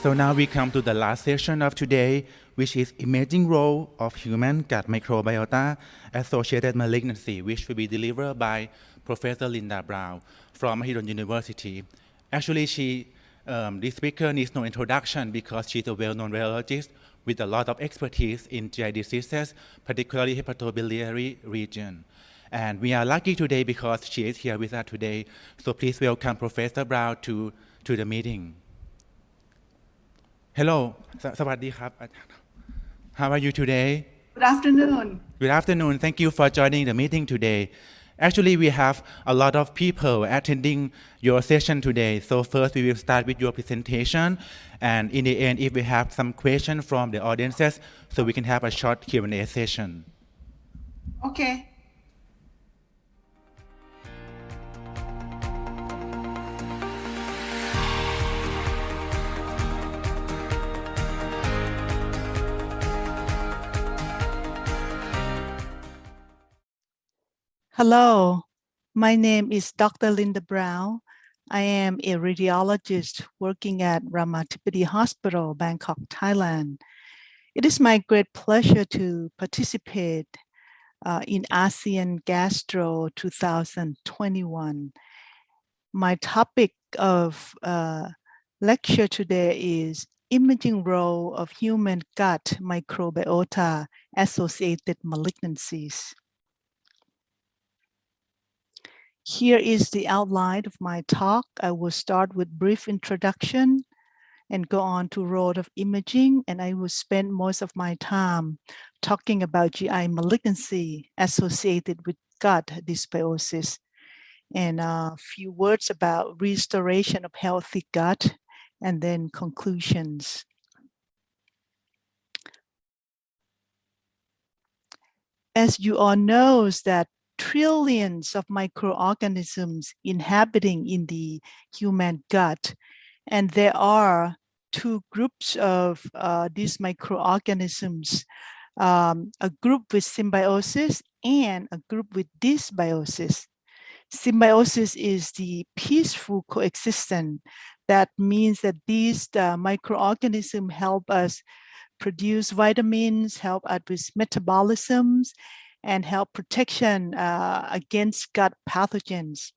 So now we come to the last session of today, which is imaging role of human gut microbiota-associated malignancy, which will be delivered by Professor Linda Brown from Mahidol University. Actually, this speaker needs no introduction because she's a well-known virologist with a lot of expertise in GI diseases, particularly hepatobiliary region. And we are lucky today because she is here with us today. So please welcome Professor Brown to the meeting. Hello, สวัสดีครับ How are you today? Good afternoon. Good afternoon. Thank you for joining the meeting today. Actually, we have a lot of people attending your session today. So first, we will start with your presentation, and in the end, if we have some questions from the audiences, so we can have a short Q&A session. Okay. Hello, my name is Dr. Linda Brown. I am a radiologist working at Ramathipati Hospital, Bangkok, Thailand. It is my great pleasure to participate in ASEAN Gastro 2021. My topic of lecture today is imaging role of human gut microbiota-associated malignancies. Here is the outline of my talk. I will start with brief introduction and go on to role of imaging, and I will spend most of my time talking about GI malignancy associated with gut dysbiosis, and a few words about restoration of healthy gut, and then conclusions. As you all know, that trillions of microorganisms inhabiting in the human gut, and there are two groups of these microorganisms, a group with symbiosis and a group with dysbiosis. Symbiosis is the peaceful coexistence. That means that these microorganisms help us produce vitamins, help us with metabolisms, and help protection against gut pathogens.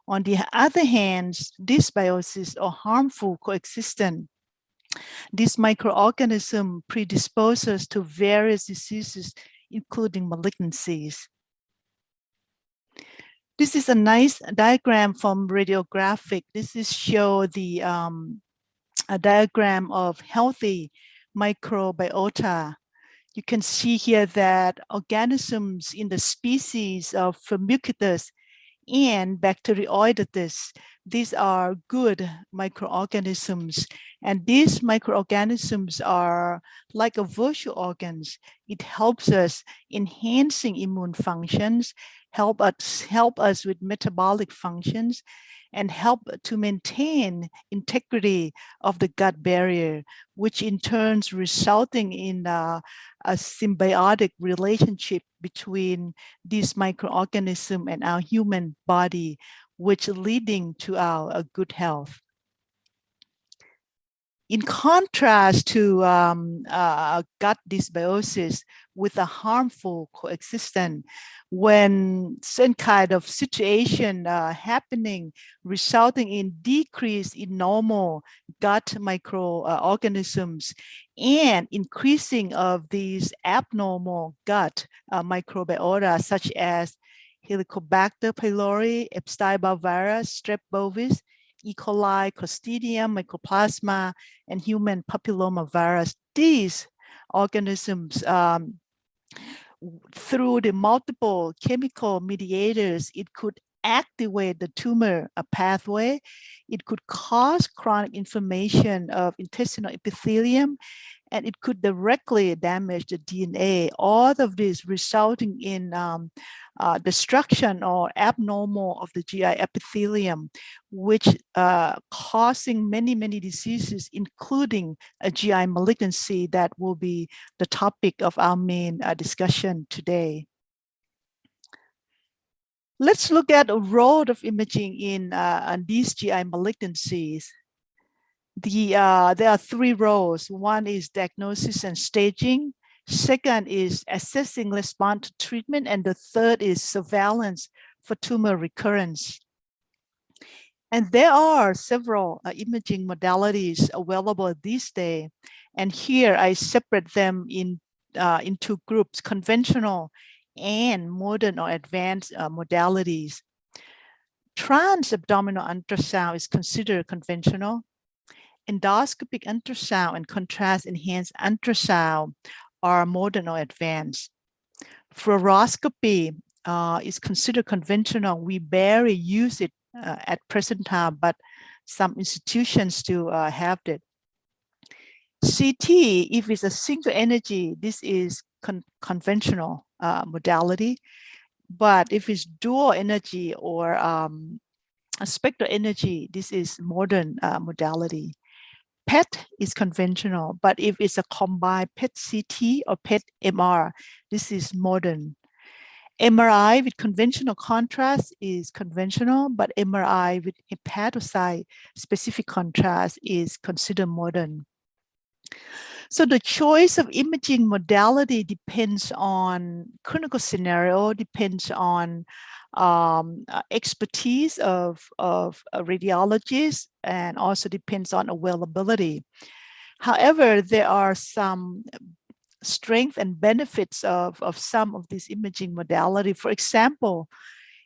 On the other hand, dysbiosis or harmful coexistence, this microorganism predisposes to various diseases, including malignancies. This is a nice diagram from radiographic. This is show the a diagram of healthy microbiota. You can see here that organisms in the species of Firmicutes and Bacteroidetes, these are good microorganisms. And these microorganisms are like a virtual organs. It helps us enhancing immune functions, help us with metabolic functions, and help to maintain integrity of the gut barrier, which in turn resulting in a symbiotic relationship between this microorganism and our human body, which leading to our good health. In contrast to gut dysbiosis with a harmful coexistence, when some kind of situation happening, resulting in decrease in normal gut microorganisms and increasing of these abnormal gut microbiota, such as Helicobacter pylori, Epstein-Barr virus, Strep bovis, E. coli, Clostridium, Mycoplasma, and human papillomavirus. These organisms, through the multiple chemical mediators, it could activate the tumor pathway. It could cause chronic inflammation of intestinal epithelium, and it could directly damage the DNA. All of this resulting in destruction or abnormal of the GI epithelium, which causing many diseases, including a GI malignancy that will be the topic of our main discussion today. Let's look at a role of imaging in these GI malignancies. There are three roles. One is diagnosis and staging. Second is assessing response to treatment. And the third is surveillance for tumor recurrence. And there are several imaging modalities available these days. And here I separate them into groups: conventional and modern or advanced modalities. Transabdominal ultrasound is considered conventional. Endoscopic ultrasound and contrast enhanced ultrasound are modern or advanced. Fluoroscopy is considered conventional. We barely use it at present time, but some institutions still have it. CT, if it's a single energy, this is conventional modality. But if it's dual energy or a spectral energy, this is modern modality. PET is conventional, but if it's a combined PET CT or PET MR, this is modern. MRI with conventional contrast is conventional, but MRI with hepatocyte specific contrast is considered modern. So the choice of imaging modality depends on clinical scenario, depends on expertise of radiologists, and also depends on availability. However, there are some strengths and benefits of some of these imaging modality. For example,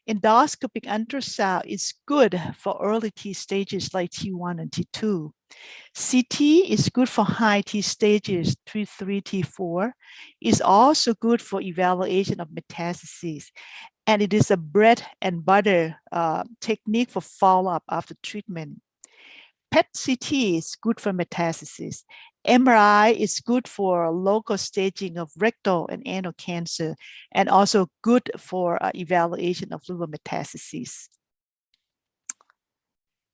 endoscopic ultrasound is good for early T stages like T1 and T2. CT is good for high T stages, T3, T4. It's also good for evaluation of metastases. And it is a bread and butter technique for follow-up after treatment. PET CT is good for metastases. MRI is good for local staging of rectal and anal cancer, and also good for evaluation of liver metastases.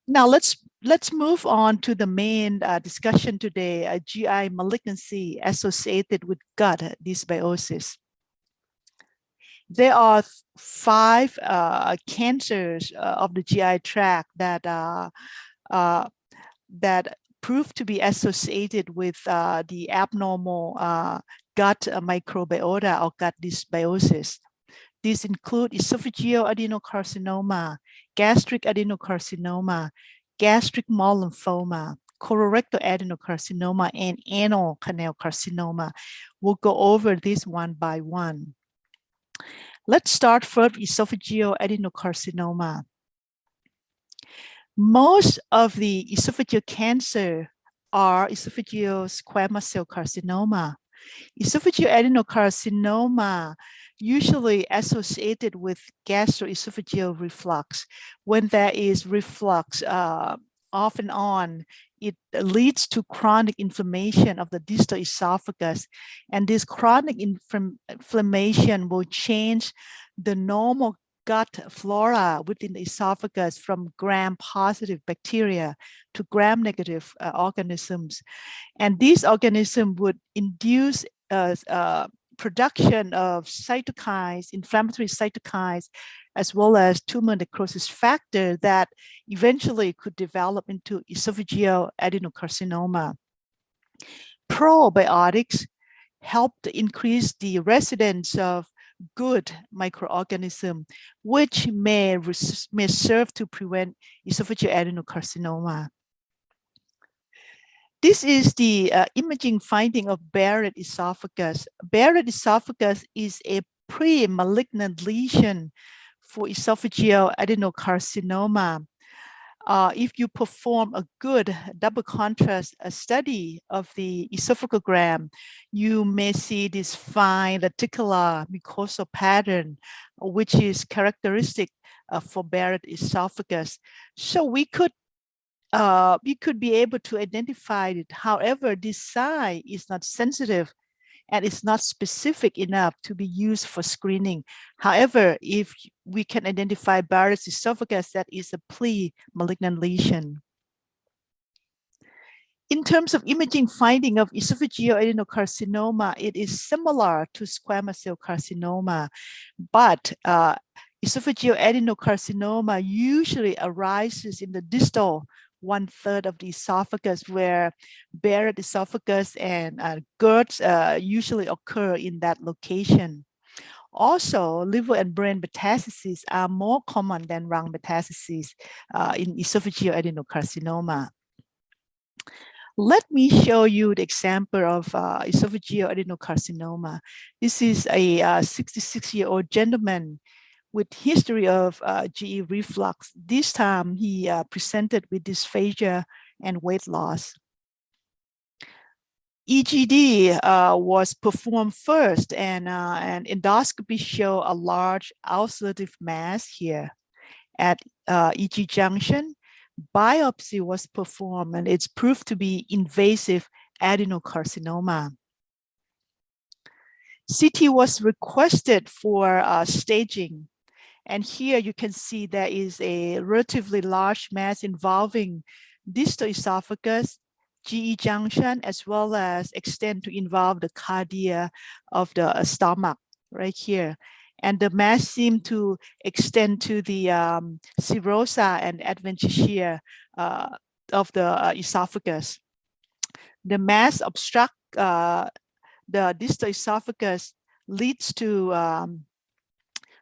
Now let's move on to the main discussion today: GI malignancy associated with gut dysbiosis. There are 5 cancers of the GI tract that prove to be associated with the abnormal gut microbiota or gut dysbiosis. These include esophageal adenocarcinoma, gastric adenocarcinoma, gastric malt lymphoma, colorectal adenocarcinoma, and anal canal carcinoma. We'll go over this one by one. Let's start first with esophageal adenocarcinoma. Most of the esophageal cancer are esophageal squamous cell carcinoma. Esophageal adenocarcinoma usually associated with gastroesophageal reflux. When there is reflux off and on, it leads to chronic inflammation of the distal esophagus. And this chronic inflammation will change the normal gut flora within the esophagus from gram-positive bacteria to gram-negative organisms. And these organisms would induce production of cytokines, inflammatory cytokines, as well as tumor necrosis factor that eventually could develop into esophageal adenocarcinoma. Probiotics help to increase the residence of good microorganisms, which may serve to prevent esophageal adenocarcinoma. This is the imaging finding of Barrett esophagus. Barrett esophagus is a pre-malignant lesion for esophageal adenocarcinoma. If you perform a good double contrast study of the esophagogram, you may see this fine reticular mucosal pattern, which is characteristic for Barrett esophagus. So we could be able to identify it. However, this sign is not sensitive and it's not specific enough to be used for screening. However, if we can identify Barrett's esophagus, that is a pre-malignant lesion. In terms of imaging finding of esophageal adenocarcinoma, it is similar to squamous cell carcinoma, but esophageal adenocarcinoma usually arises in the distal 1/3 of the esophagus, where Barrett esophagus and GERDs usually occur in that location. Also, liver and brain metastases are more common than lung metastases in esophageal adenocarcinoma. Let me show you the example of esophageal adenocarcinoma. This is a 66-year-old gentleman with history of GE reflux. This time he presented with dysphagia and weight loss. EGD was performed first, and endoscopy showed a large ulcerative mass here at EG junction. Biopsy was performed, and it's proved to be invasive adenocarcinoma. CT was requested for staging, and here you can see there is a relatively large mass involving distal esophagus, GE junction, as well as extend to involve the cardia of the stomach right here. And the mass seemed to extend to the serosa and adventitia of the esophagus. The mass obstruct the distal esophagus, leads to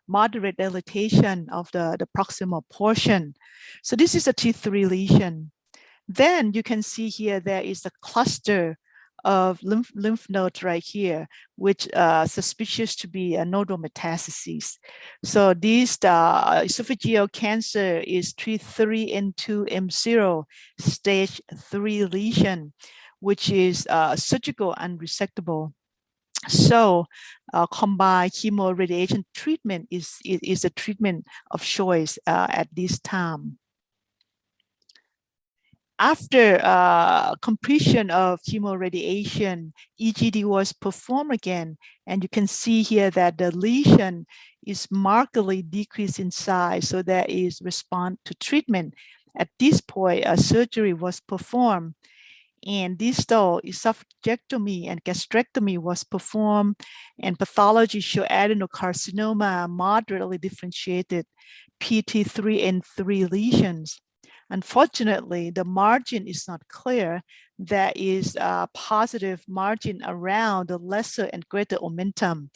moderate dilatation of the proximal portion. So this is a T3 lesion. Then you can see here there is a cluster of lymph nodes right here, which suspicious to be a nodal metastases. So this esophageal cancer is T3N2M0 stage 3 lesion, which is surgical unresectable. So combined chemoradiation treatment is a treatment of choice at this time. After completion of chemoradiation, EGD was performed again, and you can see here that the lesion is markedly decreased in size, so there is response to treatment. At this point, a surgery was performed, and distal esophagectomy and gastrectomy was performed, and pathology showed adenocarcinoma moderately differentiated PT3 and 3 lesions. Unfortunately, the margin is not clear. There is a positive margin around the lesser and greater omentum.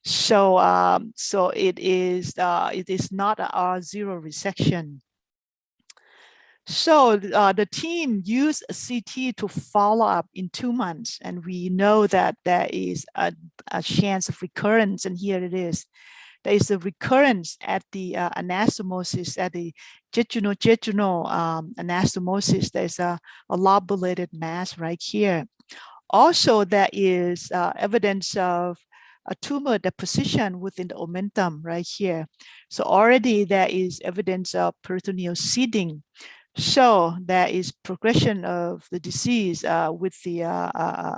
So, it is not a R0 resection. So the team used a CT to follow up in 2 months, and we know that there is a chance of recurrence, and here it is. There is a recurrence at the anastomosis, at the jejunal anastomosis. There's a lobulated mass right here. Also, there is evidence of a tumor deposition within the omentum right here. So already there is evidence of peritoneal seeding. So there is progression of the disease with the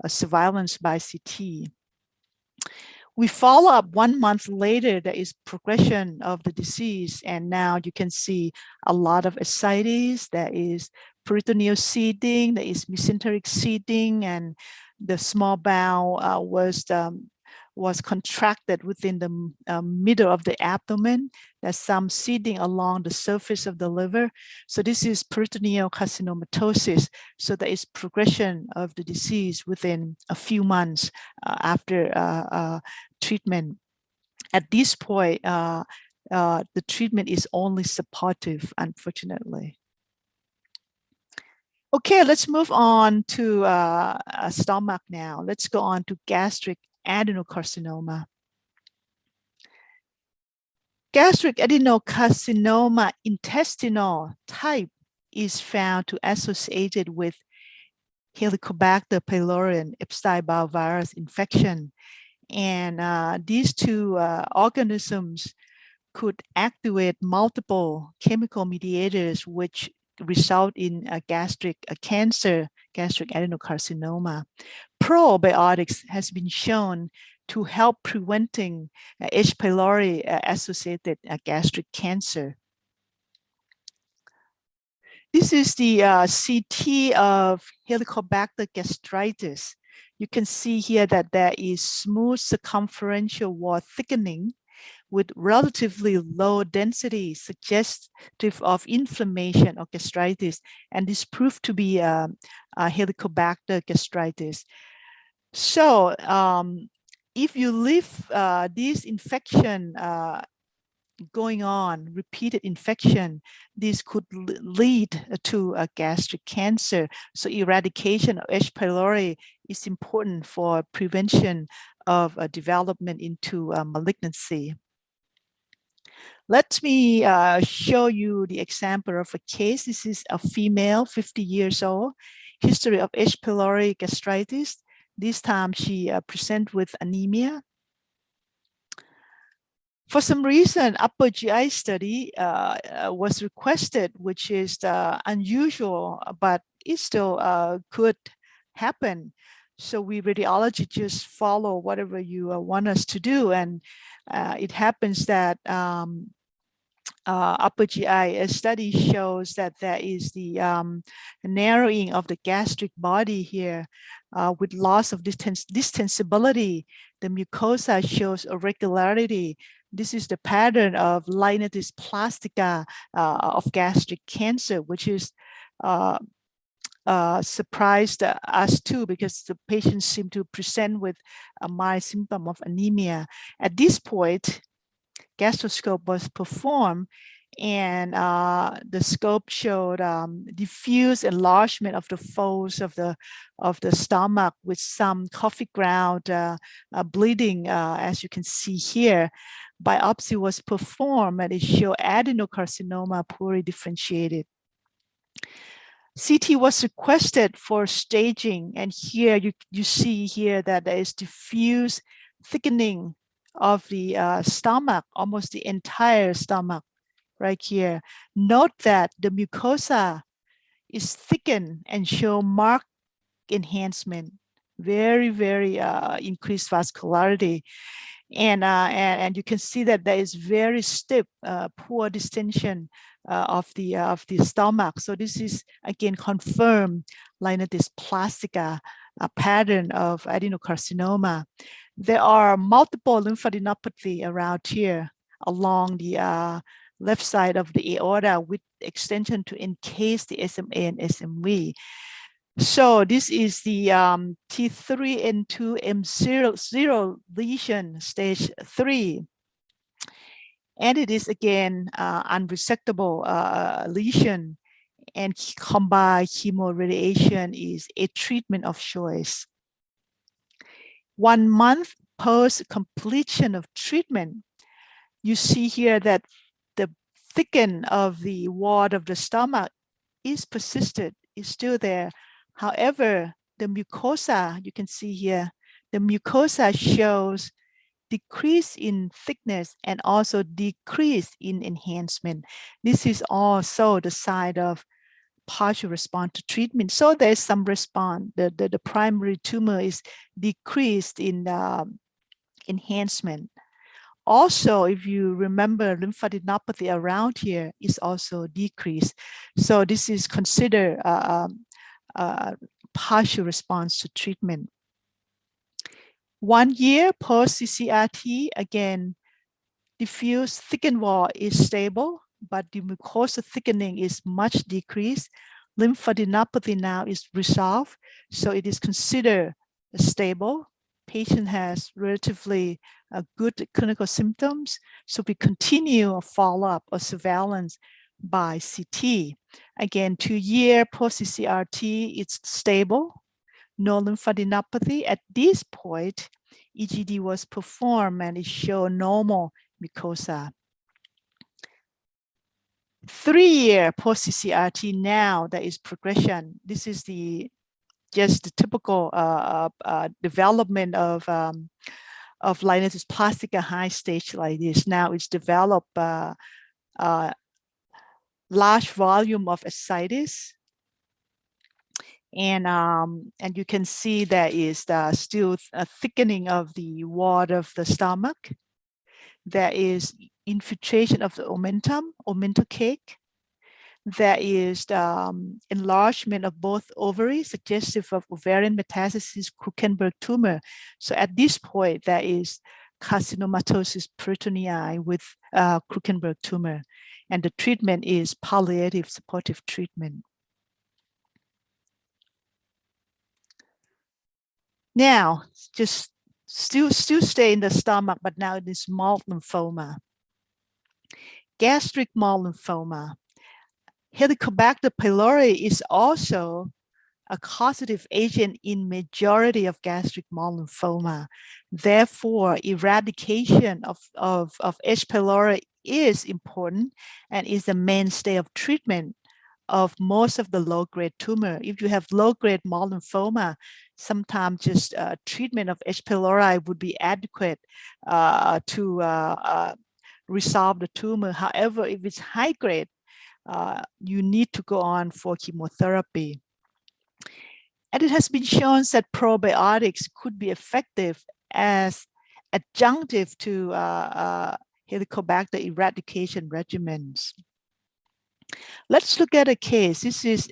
surveillance by CT. We follow up 1 month later, there is progression of the disease, and now you can see a lot of ascites, there is peritoneal seeding, there is mesenteric seeding, and the small bowel was contracted within the middle of the abdomen. There's some seeding along the surface of the liver. So this is peritoneal carcinomatosis. So there is progression of the disease within a few months after treatment. At this point, the treatment is only supportive, unfortunately. Okay, let's move on to stomach now. Let's go on to gastric adenocarcinoma. Gastric adenocarcinoma intestinal type is found to associated with Helicobacter pylori and Epstein-Barr virus infection. And these two organisms could activate multiple chemical mediators, which result in a gastric cancer, gastric adenocarcinoma. Probiotics has been shown to help preventing H. pylori associated gastric cancer. This is the CT of Helicobacter gastritis. You can see here that there is smooth circumferential wall thickening with relatively low density, suggestive of inflammation or gastritis, and this proved to be a Helicobacter gastritis. So if you leave this infection going on, repeated infection, this could lead to a gastric cancer. So eradication of H. pylori is important for prevention of development into malignancy. Let me show you the example of a case. This is a female, 50 years old, history of H. pylori gastritis. This time she presents with anemia. For some reason, upper GI study was requested, which is unusual, but it still could happen. So we radiology just follow whatever you want us to do. And it happens that upper GI study shows that there is the narrowing of the gastric body here with loss of distensibility. The mucosa shows irregularity. This is the pattern of Malignancies plastica of gastric cancer, which is surprised us too, because the patients seem to present with a mild symptom of anemia. At this point, gastroscope was performed, and the scope showed diffuse enlargement of the folds of the stomach with some coffee ground bleeding, as you can see here. Biopsy was performed and it showed adenocarcinoma poorly differentiated. CT was requested for staging, and here you see here that there is diffuse thickening of the stomach, almost the entire stomach right here. Note that the mucosa is thickened and show marked enhancement, very, very increased vascularity. And you can see that there is very stiff, poor distension of the stomach. So this is again confirmed Malignancies plastica, a pattern of adenocarcinoma. There are multiple lymphadenopathy around here along the left side of the aorta with extension to encase the SMA and SMV. So this is the T3N2M0 lesion, stage 3. And it is again unresectable lesion, and combined chemoradiation is a treatment of choice. 1 month post completion of treatment, you see here that the thicken of the wall of the stomach is persisted, is still there. However, the mucosa, you can see here, the mucosa shows decrease in thickness and also decrease in enhancement. This is also the sign of partial response to treatment. So there's some response. The primary tumor is decreased in enhancement. Also, if you remember, lymphadenopathy around here is also decreased. So this is considered partial response to treatment. 1 year post CCRT, again, diffuse thickened wall is stable, but the mucosa thickening is much decreased. Lymphadenopathy now is resolved, so it is considered stable. Patient has relatively good clinical symptoms, so we continue a follow-up or surveillance by CT. Again, 2 year post CCRT, it's stable, no lymphadenopathy. At this point, EGD was performed and it showed normal mucosa. 3 year post CCRT, now there is progression. This is just the typical development of Malignancies plastica high stage like this. Now it's developed large volume of ascites, and you can see there is still a thickening of the wall of the stomach. There is infiltration of the omental cake. There is enlargement of both ovaries, suggestive of ovarian metastasis, Krukenberg tumor. So at this point, there is carcinomatosis peritonei with Krukenberg tumor. And the treatment is palliative supportive treatment. Now, just still stay in the stomach, but now it is MALT lymphoma. Gastric MALT lymphoma. Helicobacter pylori is also a causative agent in majority of gastric MALT lymphoma. Therefore, eradication of H. pylori is important and is the mainstay of treatment of most of the low-grade tumor. If you have low-grade MALT lymphoma, sometimes just treatment of H. pylori would be adequate to resolve the tumor. However, if it's high-grade, you need to go on for chemotherapy. And it has been shown that probiotics could be effective as adjunctive to Helicobacter eradication regimens. Let's look at a case. This is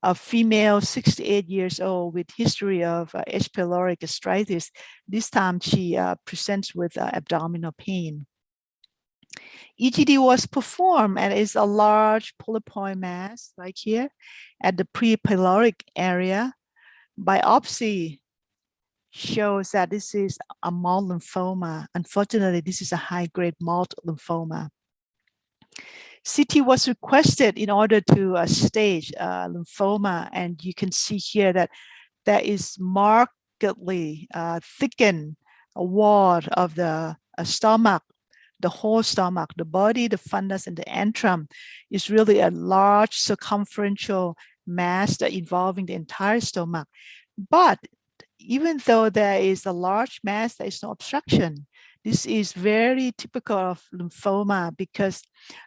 a female, 68 years old, with history of H. pylori gastritis. This time she presents with abdominal pain. EGD was performed and is a large polypoid mass, like here, at the pre-pyloric area. Biopsy shows that this is a MALT lymphoma. Unfortunately, this is a high-grade MALT lymphoma. CT was requested in order to stage lymphoma, and you can see here that there is markedly thickened wall of the stomach. The whole stomach, the body, the fundus, and the antrum is really a large circumferential mass that involving the entire stomach. But even though there is a large mass, there is no obstruction. This is very typical of lymphoma because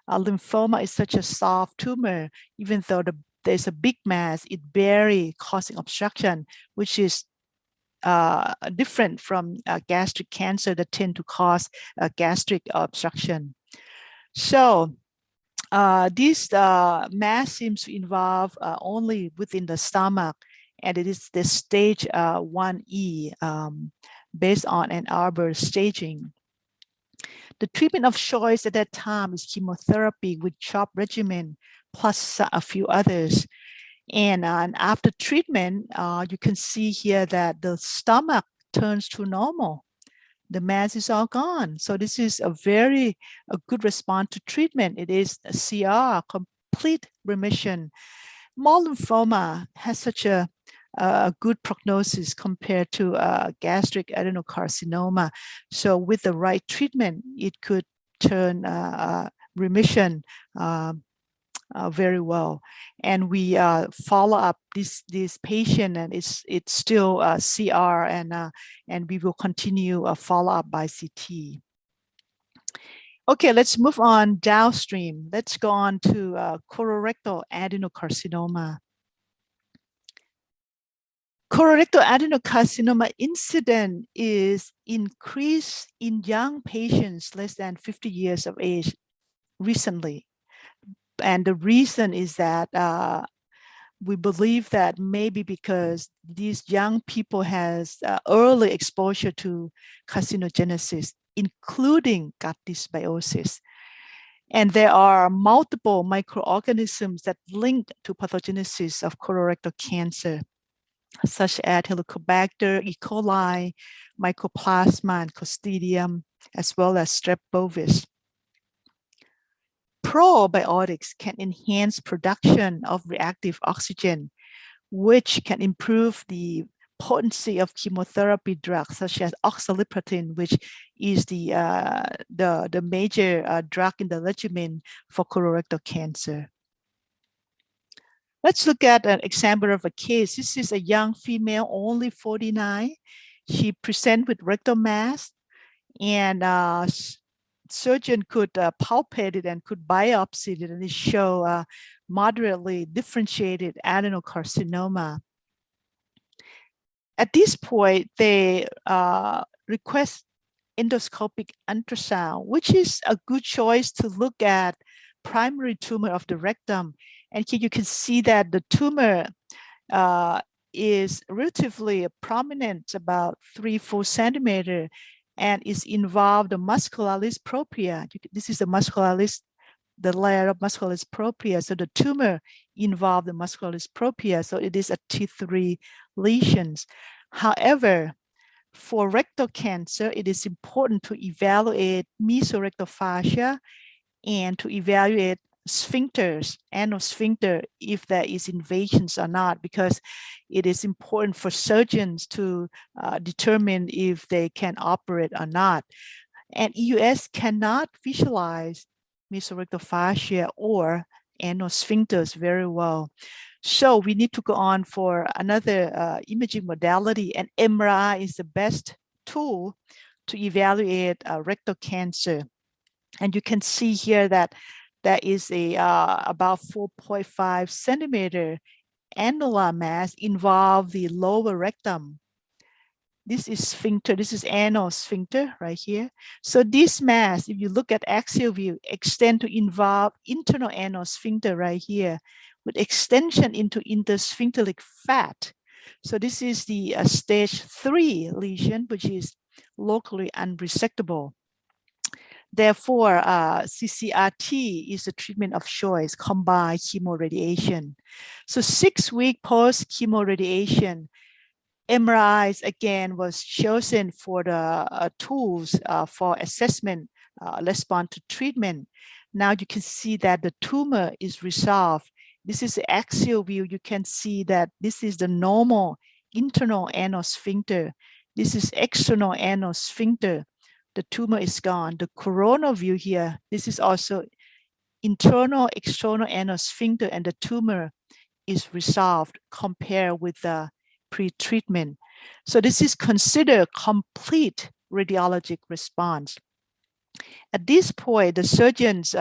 lymphoma is such a soft tumor. Even though there's a big mass, it barely causing obstruction, which is different from gastric cancer that tend to cause gastric obstruction. So this mass seems to involve only within the stomach, and it is the stage 1E based on Ann Arbor staging. The treatment of choice at that time is chemotherapy with CHOP regimen plus a few others. And after treatment, you can see here that the stomach turns to normal. The mass is all gone. So this is a good response to treatment. It is a CR, complete remission. MALT lymphoma has such a good prognosis compared to gastric adenocarcinoma. So with the right treatment, it could turn remission very well. And we follow up this patient, and it's still CR, and we will continue a follow up by CT. Okay, let's move on downstream. Let's go on to colorectal adenocarcinoma. Colorectal adenocarcinoma incidence is increased in young patients less than 50 years of age recently. And the reason is that we believe that maybe because these young people has early exposure to carcinogenesis, including gut dysbiosis. And there are multiple microorganisms that link to pathogenesis of colorectal cancer, such as Helicobacter, E. coli, Mycoplasma, and Clostridium, as well as Strep bovis. Probiotics can enhance production of reactive oxygen, which can improve the potency of chemotherapy drugs such as oxaliplatin, which is the major drug in the regimen for colorectal cancer. Let's look at an example of a case. This is a young female, only 49. She presents with rectal mass, and surgeon could palpate it and could biopsy it, and it show moderately differentiated adenocarcinoma. At this point, they request endoscopic ultrasound, which is a good choice to look at primary tumor of the rectum. And here you can see that the tumor is relatively prominent, about 3-4 centimeters. and is involved the muscularis propria. This is the muscularis, the layer of muscularis propria. So the tumor involved the muscularis propria. So it is a T3 lesions. However, for rectal cancer, it is important to evaluate mesorectal fascia and to evaluate sphincters, anal sphincter, if there is invasions or not, because it is important for surgeons to determine if they can operate or not. And EUS cannot visualize mesorectal fascia or anal sphincters very well. So we need to go on for another imaging modality, and MRI is the best tool to evaluate rectal cancer. And you can see here that there is a about 4.5 centimeter annular mass involve the lower rectum. This is sphincter, this is anal sphincter right here. So this mass, if you look at axial view, extend to involve internal anal sphincter right here with extension into intersphincteric fat. So this is the stage 3 lesion, which is locally unresectable. Therefore, CCRT is the treatment of choice, combined chemoradiation. So 6-week post-chemoradiation, MRIs again was chosen for the tools for assessment response to treatment. Now you can see that the tumor is resolved. This is the axial view. You can see that this is the normal internal anal sphincter. This is external anal sphincter. The tumor is gone. The coronal view here, this is also internal, external anal sphincter, and the tumor is resolved compared with the pre-treatment. So this is considered complete radiologic response. At this point, the surgeons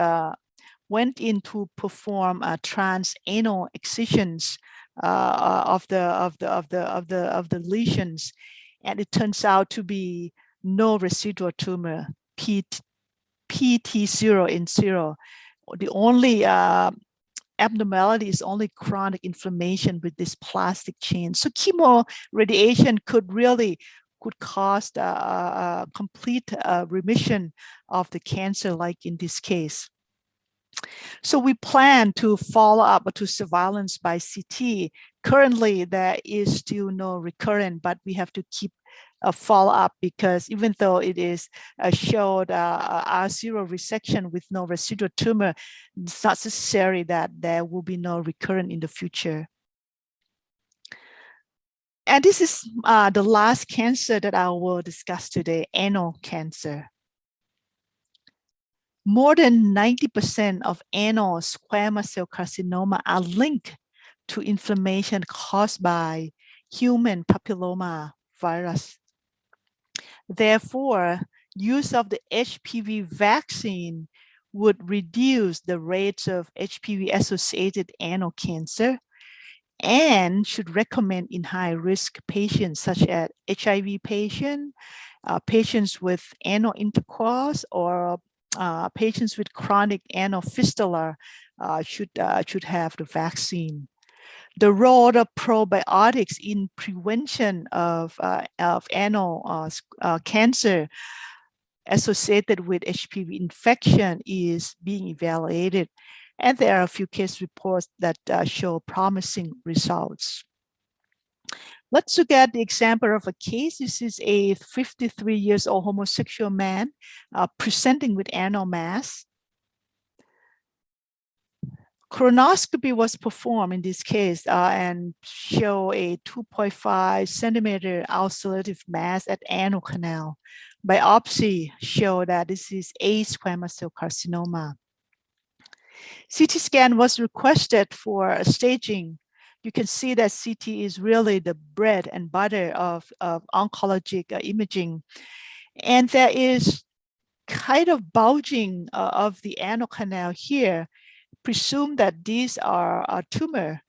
went in to perform transanal excisions of the lesions, and it turns out to be no residual tumor, PT0 in 0. The only abnormality is only chronic inflammation with this plastic chain. So chemoradiation could cause a complete remission of the cancer, like in this case. So we plan to follow up to surveillance by CT. Currently, there is still no recurrent, but we have to keep a follow-up, because even though it is showed R0 resection with no residual tumor, it's not necessary that there will be no recurrent in the future. And this is the last cancer that I will discuss today, anal cancer. More than 90% of anal squamous cell carcinoma are linked to inflammation caused by human papilloma virus. Therefore, use of the HPV vaccine would reduce the rates of HPV-associated anal cancer and should recommend in high-risk patients such as HIV patients, patients with anal intercourse, or patients with chronic anal fistula should have the vaccine. The role of probiotics in prevention of anal cancer associated with HPV infection is being evaluated, and there are a few case reports that show promising results. Let's look at the example of a case. This is a 53-year-old homosexual man presenting with anal mass. Colonoscopy was performed in this case and show a 2.5 centimeter ulcerative mass at anal canal. Biopsy showed that this is a squamous cell carcinoma. CT scan was requested for staging. You can see that CT is really the bread and butter of oncologic imaging. And there is kind of bulging of the anal canal here. Presume that these are a tumor,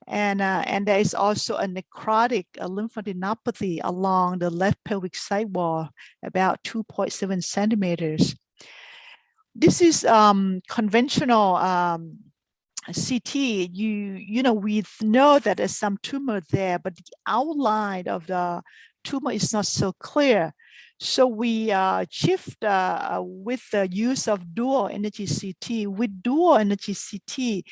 and there is also a necrotic lymphadenopathy along the left pelvic sidewall, about 2.7 centimeters. This is conventional CT. We know that there's some tumor there, but the outline of the tumor is not so clear. So we shift with the use of dual energy CT. With dual energy CT,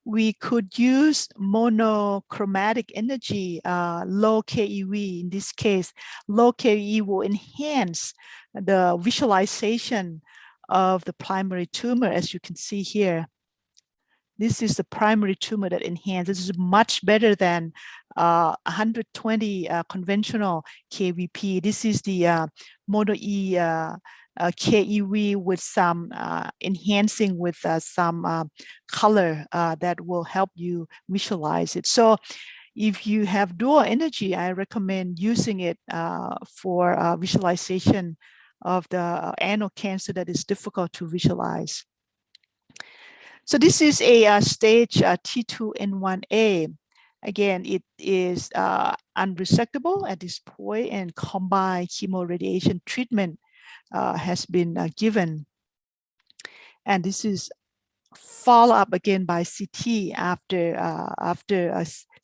we could use monochromatic energy, low KeV. In this case, low KeV will enhance the visualization of the primary tumor, as you can see here. This is the primary tumor that enhances. This is much better than 120 conventional KVP. This is the Mono E KEV with some enhancing with some color that will help you visualize it. So if you have dual energy, I recommend using it for visualization of the anal cancer that is difficult to visualize. So this is a stage T2N1A. Again, it is unresectable at this point, and combined chemoradiation treatment has been given. And this is follow up again by CT after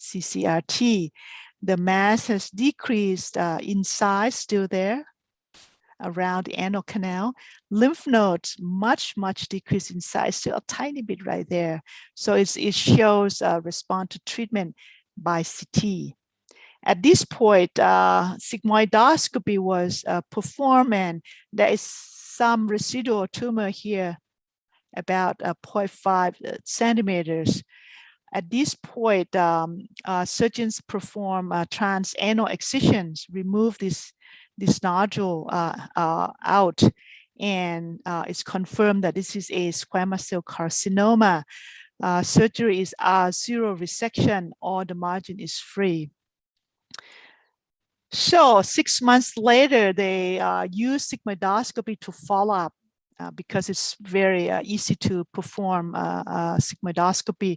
CCRT. The mass has decreased in size, still there around the anal canal. Lymph nodes much decreased in size, still a tiny bit right there. So it shows response to treatment by CT. At this point, sigmoidoscopy was performed, and there is some residual tumor here, about 0.5 centimeters. At this point, surgeons perform transanal excisions, remove this nodule out, and it's confirmed that this is a squamous cell carcinoma. Surgery is zero resection, or the margin is free. So 6 months later, they use sigmoidoscopy to follow up because it's very easy to perform sigmoidoscopy.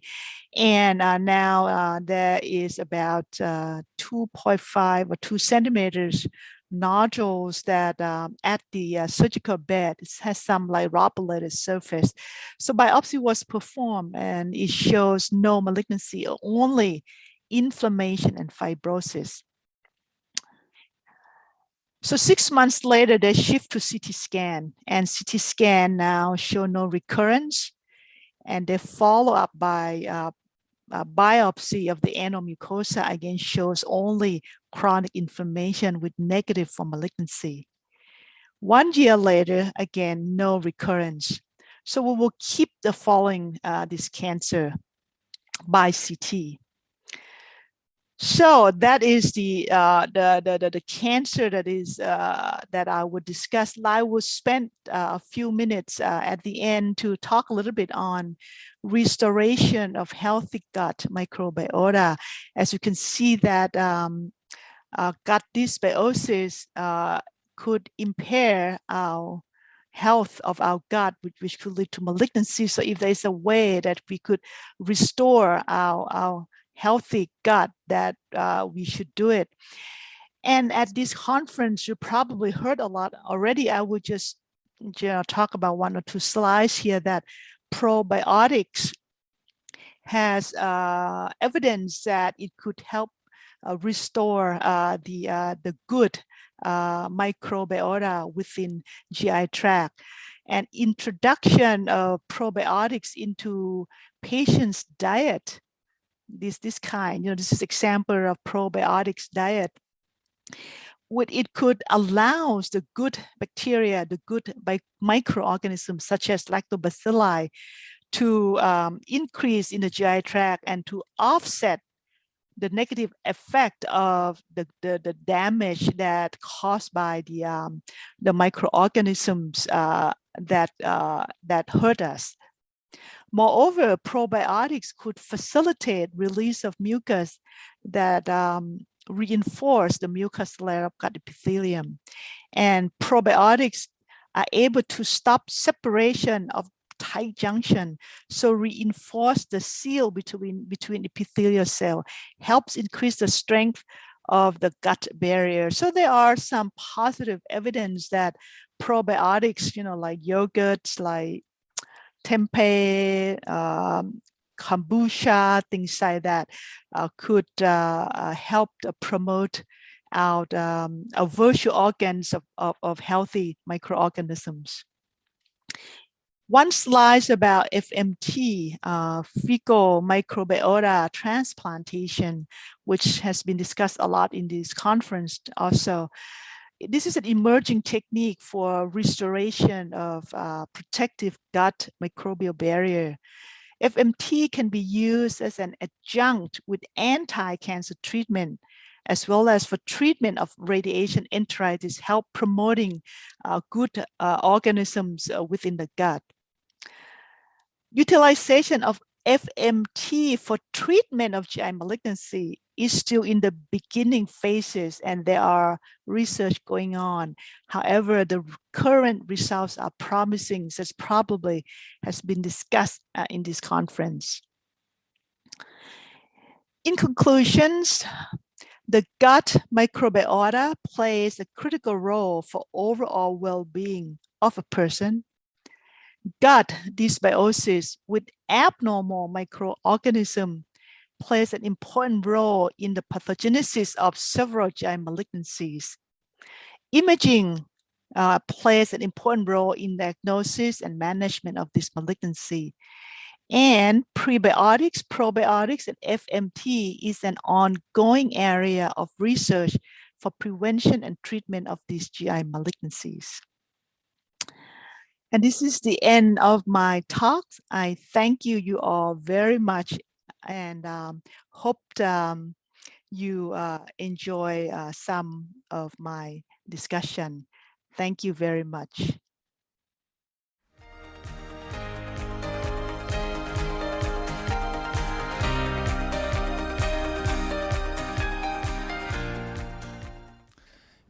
And now there is about 2.5 or 2 centimeters nodules that at the surgical bed. It has some like lobulated surface. So biopsy was performed, and it shows no malignancy, only inflammation and fibrosis. So 6 months later, they shift to CT scan, and CT scan now show no recurrence, and they follow up by biopsy of the anal mucosa, again shows only chronic inflammation with negative for malignancy. 1 year later, again, no recurrence. So we will keep the following this cancer by CT. So that is the cancer that is that I would discuss. I will spend a few minutes at the end to talk a little bit on restoration of healthy gut microbiota. As you can see that gut dysbiosis could impair our health of our gut, which could lead to malignancy. So if there's a way that we could restore our healthy gut, that we should do it. And at this conference, you probably heard a lot already. I would just talk about 1 or 2 slides here that probiotics has evidence that it could help restore the good microbiota within GI tract. And introduction of probiotics into patients' diet, this kind, this is example of probiotics diet. It could allow the good bacteria, the good microorganisms such as lactobacilli to increase in the GI tract and to offset the negative effect of the damage that caused by the microorganisms that hurt us. Moreover, probiotics could facilitate release of mucus that reinforce the mucus layer of gut epithelium. And probiotics are able to stop separation of tight junction, so reinforce the seal between epithelial cell, helps increase the strength of the gut barrier. So there are some positive evidence that probiotics, like yogurts, like tempeh, kombucha, things like that, could help promote out virtual organs of healthy microorganisms. One slide about FMT, fecal microbiota transplantation, which has been discussed a lot in this conference also. This is an emerging technique for restoration of protective gut microbial barrier. FMT can be used as an adjunct with anti-cancer treatment, as well as for treatment of radiation enteritis, help promoting good organisms within the gut. Utilization of FMT for treatment of GI malignancy is still in the beginning phases, and there are research going on. However, the current results are promising, such probably has been discussed in this conference. In conclusions, the gut microbiota plays a critical role for overall well-being of a person. Gut dysbiosis with abnormal microorganism plays an important role in the pathogenesis of several GI malignancies. Imaging plays an important role in diagnosis and management of this malignancy. And prebiotics, probiotics, and FMT is an ongoing area of research for prevention and treatment of these GI malignancies. And this is the end of my talk. I thank you all very much, and hope you enjoy some of my discussion. Thank you very much.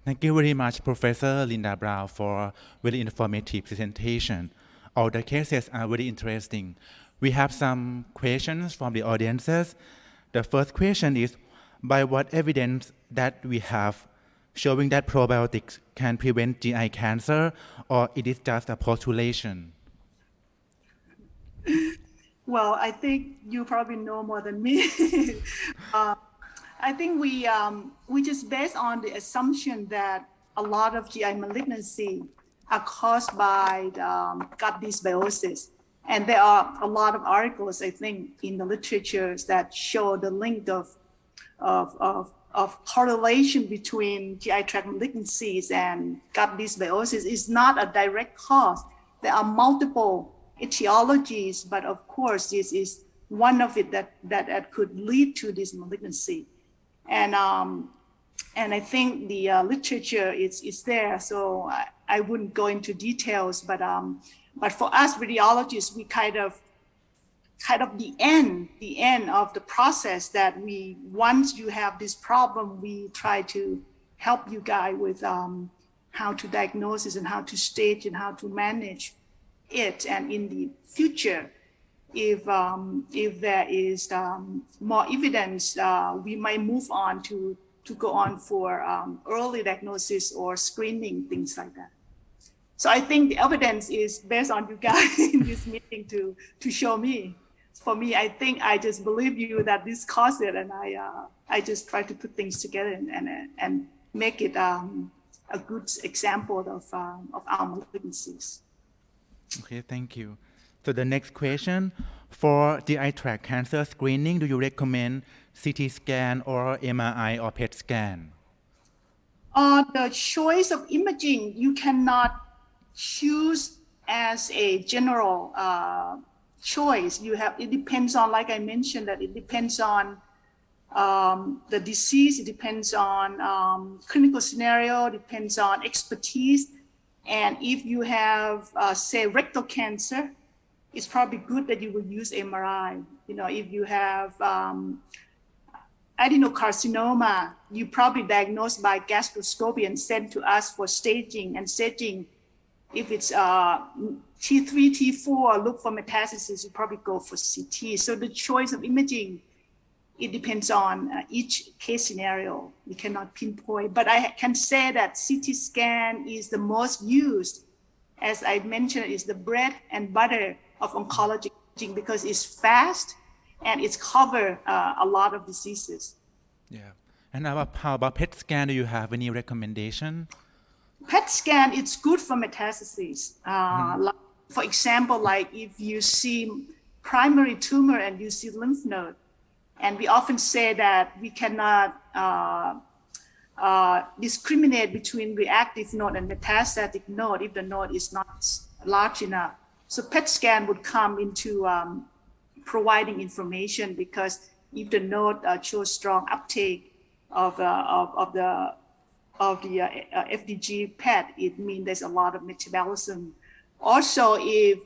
Thank you very much, Professor Linda Brown, for very informative presentation. All the cases are very interesting. We have some questions from the audiences. The first question is, by what evidence that we have showing that probiotics can prevent GI cancer, or it is just a postulation? Well, I think you probably know more than me. I think we just based on the assumption that a lot of GI malignancy are caused by gut dysbiosis. And there are a lot of articles, I think, in the literature that show the link of correlation between GI tract malignancies and gut dysbiosis. Is not a direct cause. There are multiple etiologies, but of course, this is one of it that could lead to this malignancy. And I think the literature is there, so I wouldn't go into details. But for us radiologists, we kind of the end of the process that we, once you have this problem, we try to help you guys with how to diagnose it and how to stage and how to manage it. And in the future, if there is more evidence, we might move on to go on for early diagnosis or screening, things like that. So I think the evidence is based on you guys in this meeting to show me. For me, I think I just believe you that this caused it, and I just try to put things together and make it a good example of our malignancies. Okay, thank you. So the next question, for GI tract cancer screening, do you recommend CT scan or MRI or PET scan? The choice of imaging, you cannot choose as a general choice. It depends on, like I mentioned, that it depends on the disease, it depends on clinical scenario, depends on expertise. And if you have, say, rectal cancer, it's probably good that you will use MRI. You know, if you have adenocarcinoma, you probably diagnosed by gastroscopy and sent to us for staging. And staging, if it's T3, T4, look for metastasis, you probably go for CT. So the choice of imaging, it depends on each case scenario. We cannot pinpoint, but I can say that CT scan is the most used. As I mentioned, is the bread and butter of oncology because it's fast and it's cover a lot of diseases. Yeah, And how about PET scan? Do you have any recommendation? PET scan, it's good for metastases. Like, for example, like if you see primary tumor and you see lymph node, and we often say that we cannot discriminate between reactive node and metastatic node if the node is not large enough. So PET scan would come into providing information, because if the node shows strong uptake of the FDG PET, it means there's a lot of metabolism. Also, if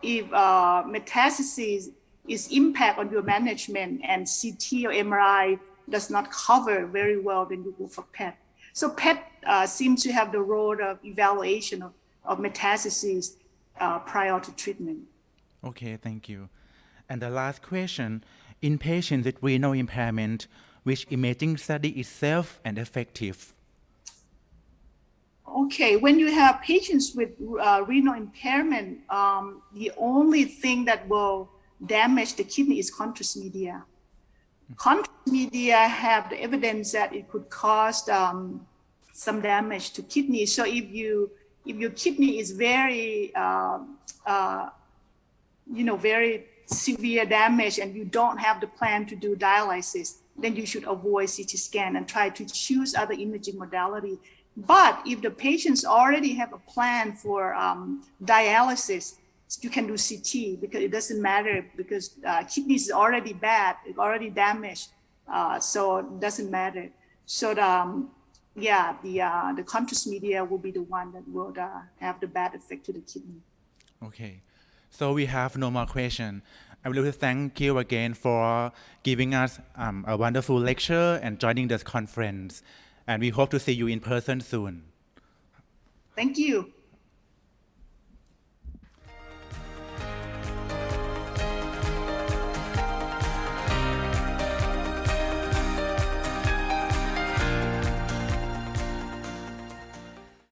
metastasis is impact on your management and CT or MRI does not cover very well, then you go for PET. So PET seems to have the role of evaluation of metastases prior to treatment. Okay, thank you. And the last question, in patients with renal impairment, which imaging study is safe and effective? Okay, when you have patients with renal impairment, the only thing that will damage the kidney is contrast media. Contrast media have the evidence that it could cause some damage to kidney. So if your kidney is very, very severe damage and you don't have the plan to do dialysis, then you should avoid CT scan and try to choose other imaging modality. But if the patients already have a plan for dialysis, you can do CT, because it doesn't matter, because kidneys is already bad, it's already damaged, so it doesn't matter. So the contrast media will be the one that will have the bad effect to the kidney. Okay, so we have no more questions. I would like to thank you again for giving us a wonderful lecture and joining this conference. And we hope to see you in person soon. Thank you.